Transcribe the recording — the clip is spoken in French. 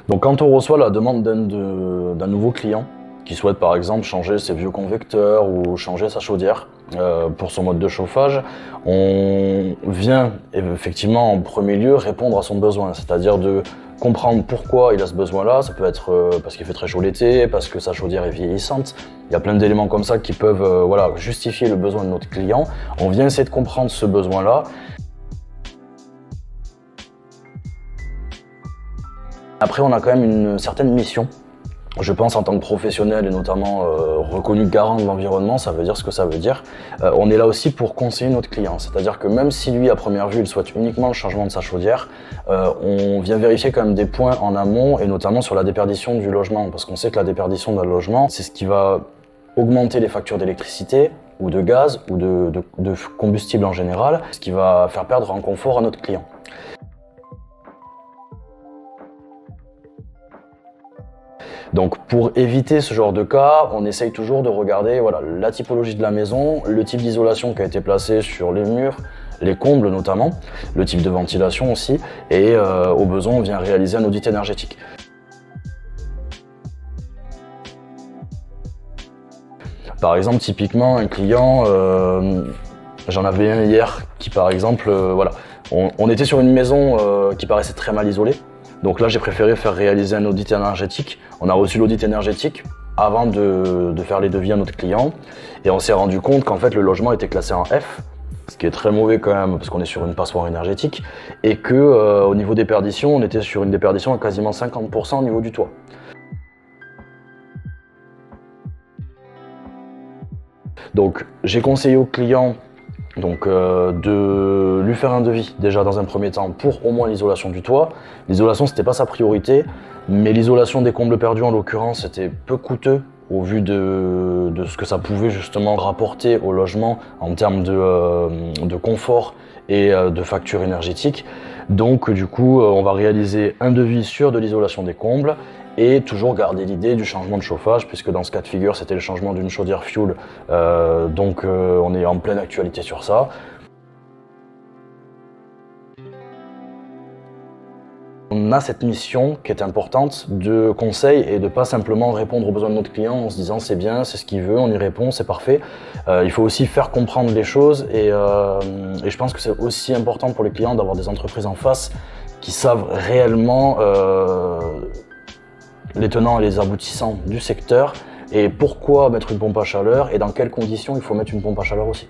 Donc quand on reçoit la demande d'un nouveau client qui souhaite par exemple changer ses vieux convecteurs ou changer sa chaudière pour son mode de chauffage, on vient effectivement en premier lieu répondre à son besoin, c'est-à-dire de comprendre pourquoi il a ce besoin-là. Ça peut être parce qu'il fait très chaud l'été, parce que sa chaudière est vieillissante. Il y a plein d'éléments comme ça qui peuvent voilà, justifier le besoin de notre client. On vient essayer de comprendre ce besoin-là. Après, on a quand même une certaine mission. Je pense en tant que professionnel et notamment reconnu garant de l'environnement, ça veut dire ce que ça veut dire. On est là aussi pour conseiller notre client. C'est-à-dire que même si lui, à première vue, il souhaite uniquement le changement de sa chaudière, on vient vérifier quand même des points en amont et notamment sur la déperdition du logement. Parce qu'on sait que la déperdition d'un logement, c'est ce qui va augmenter les factures d'électricité ou de gaz ou de combustible en général, ce qui va faire perdre en confort à notre client. Donc pour éviter ce genre de cas, on essaye toujours de regarder voilà, la typologie de la maison, le type d'isolation qui a été placé sur les murs, les combles notamment, le type de ventilation aussi, et au besoin on vient réaliser un audit énergétique. Par exemple, typiquement un client, j'en avais un hier qui par exemple, voilà, on était sur une maison qui paraissait très mal isolée. Donc là, j'ai préféré faire réaliser un audit énergétique. On a reçu l'audit énergétique avant de faire les devis à notre client. Et on s'est rendu compte qu'en fait, le logement était classé en F, ce qui est très mauvais quand même, parce qu'on est sur une passoire énergétique. Et que au niveau des déperdition, on était sur une déperdition à quasiment 50% au niveau du toit. Donc, j'ai conseillé au client de lui faire un devis déjà dans un premier temps pour au moins l'isolation du toit. L'isolation c'était pas sa priorité, mais l'isolation des combles perdus en l'occurrence c'était peu coûteux au vu de ce que ça pouvait justement rapporter au logement en termes de confort et de facture énergétique. Donc du coup on va réaliser un devis sur de l'isolation des combles et toujours garder l'idée du changement de chauffage, puisque dans ce cas de figure, c'était le changement d'une chaudière fuel, donc on est en pleine actualité sur ça. On a cette mission qui est importante de conseil et de pas simplement répondre aux besoins de notre client en se disant c'est bien, c'est ce qu'il veut, on y répond, c'est parfait. Il faut aussi faire comprendre les choses et je pense que c'est aussi important pour les clients d'avoir des entreprises en face qui savent réellement les tenants et les aboutissants du secteur et pourquoi mettre une pompe à chaleur et dans quelles conditions il faut mettre une pompe à chaleur aussi.